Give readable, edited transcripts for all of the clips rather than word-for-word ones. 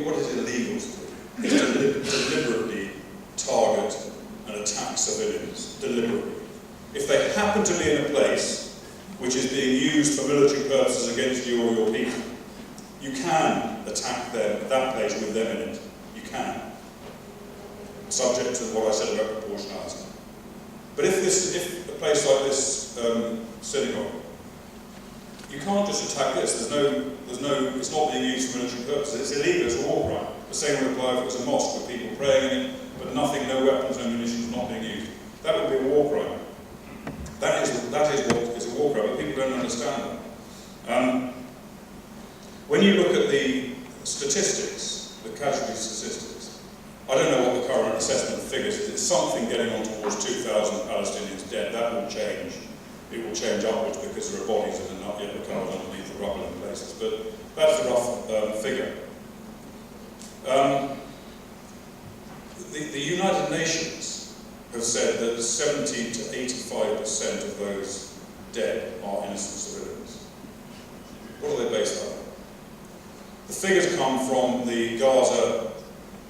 what is illegal to do is deliberately target and attack civilians, deliberately. If they happen to be in a place which is being used for military purposes against you or your people, you can attack them, that place with them in it. You can. Subject to what I said about proportionality. But if a place like this synagogue, you can't just attack this. It's not being used for military purposes. It's illegal. It's a war crime. The same would apply if it was a mosque with people praying in it, but nothing, no weapons, no munitions not being used. That would be a war crime. That is what is a war crime, but people don't understand that. When you look at the statistics, the casualty statistics, I don't know what the current assessment figures is. It's something getting on towards 2,000 Palestinians dead. That will change. It will change upwards because there are bodies that are not yet recovered underneath the rubble in places. But that's a rough figure. The United Nations have said that 70 to 85% of those dead are innocent civilians. What are they based on? The figures come from the Gaza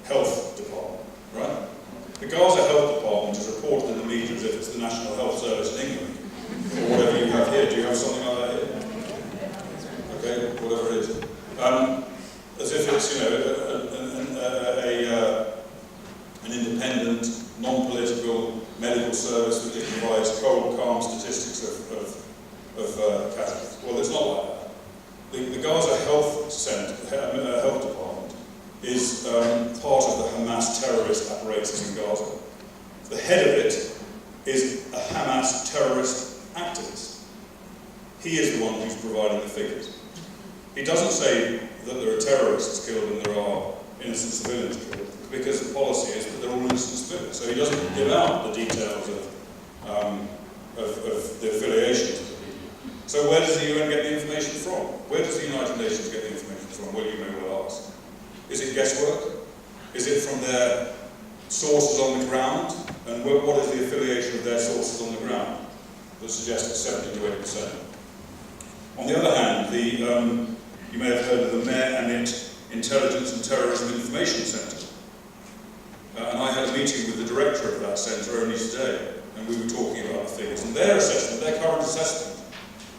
Health Department, right? The Gaza Health Department is reported in the media as if it's the National Health Service in England, or whatever you have here. Do you have something like that here? Okay, whatever it is. As if it's, you know, an independent, non-political medical service that just provides cold, calm statistics of casualties. Well, it's not like that. The Gaza Health Department is part of the Hamas terrorist apparatus in Gaza. The head of it is a Hamas terrorist activist. He is the one who's providing the figures. He doesn't say that there are terrorists killed and there are innocent civilians killed, because the policy is that they're all innocent civilians. So he doesn't give out the details of the affiliations of the people. So where does the UN get the information from? Where does the United Nations get the information from? Well, you may well ask. Is it guesswork? Is it from their sources on the ground? And what is the affiliation of their sources on the ground? That suggests it's 70 to 80%. On the other hand, you may have heard of the Mayor Amit Intelligence and Terrorism Information Centre. And I had a meeting with the director of that centre only today, and we were talking about the figures. And their assessment, their current assessment,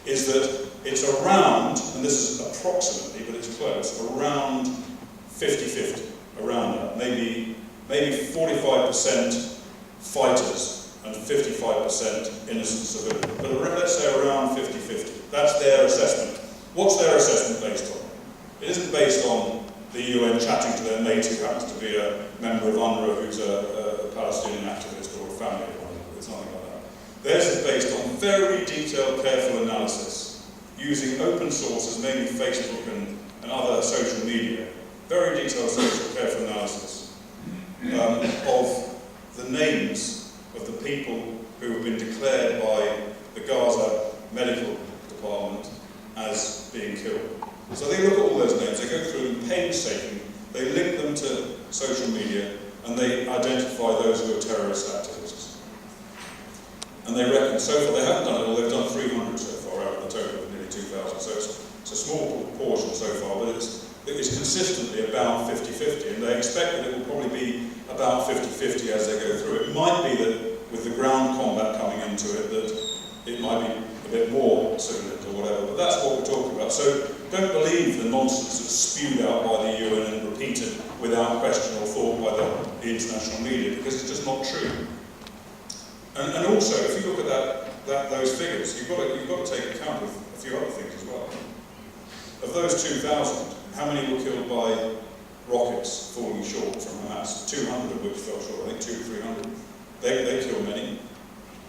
is that it's around, and this is approximately, but it's close, around 50-50, around that. Maybe 45% fighters and 55% innocent civilians. But let's say around 50-50. That's their assessment. What's their assessment based on? It isn't based on the UN chatting to their mate who happens to be a member of UNRWA who's a Palestinian activist or a family of UNRWA. It's nothing like that. Theirs is based on very detailed, careful analysis, using open sources, mainly Facebook and other social media. Very detailed, careful analysis of the names of the people who have been declared by the Gaza Medical Department as being killed. So they look at all those names, they go through them painstakingly, they link them to social media, and they identify those who are terrorist activists. And they reckon, so far, they haven't done it all, they've done 300 so far out of the total of nearly 2,000, so it's a small proportion so far, but it's consistently about 50-50, and they expect that it will probably be about 50-50 as they go through. It might be that with the ground combat coming into it, that it might be a bit more civilians or whatever, but that's what we're talking about. So don't believe the nonsense that's spewed out by the UN and repeated without question or thought by the international media, because it's just not true. And also, if you look at those figures, you've got to take account of a few other things as well. Of those 2,000, how many were killed by rockets falling short from Hamas? 200 of which fell short, I think 200 to 300. They killed many.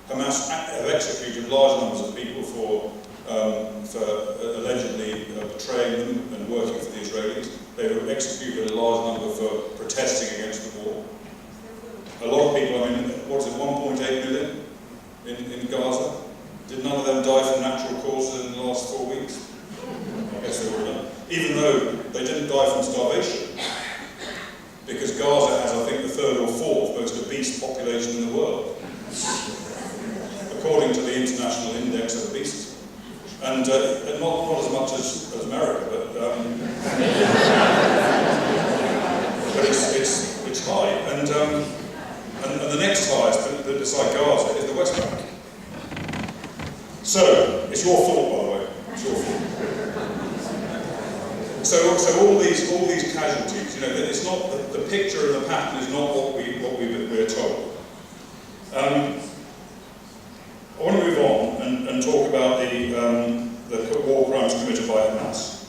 Hamas have executed large numbers of people for allegedly betraying them and working for the Israelis. They have executed a large number for protesting against the war. A lot of people, I mean, what is it, 1.8 million in Gaza? Did none of them die from natural causes in the last 4 weeks? I guess they were done. Even though they didn't die from starvation, because Gaza has, I think, the third or fourth most obese population in the world, according to the International Index of Obesity. And not as much as America, but beside Gaza is the West Bank. So, it's your fault, by the way. It's your fault. So all these casualties, you know, it's not the picture and the pattern is not what we're told. I want to move on and talk about the war crimes committed by Hamas.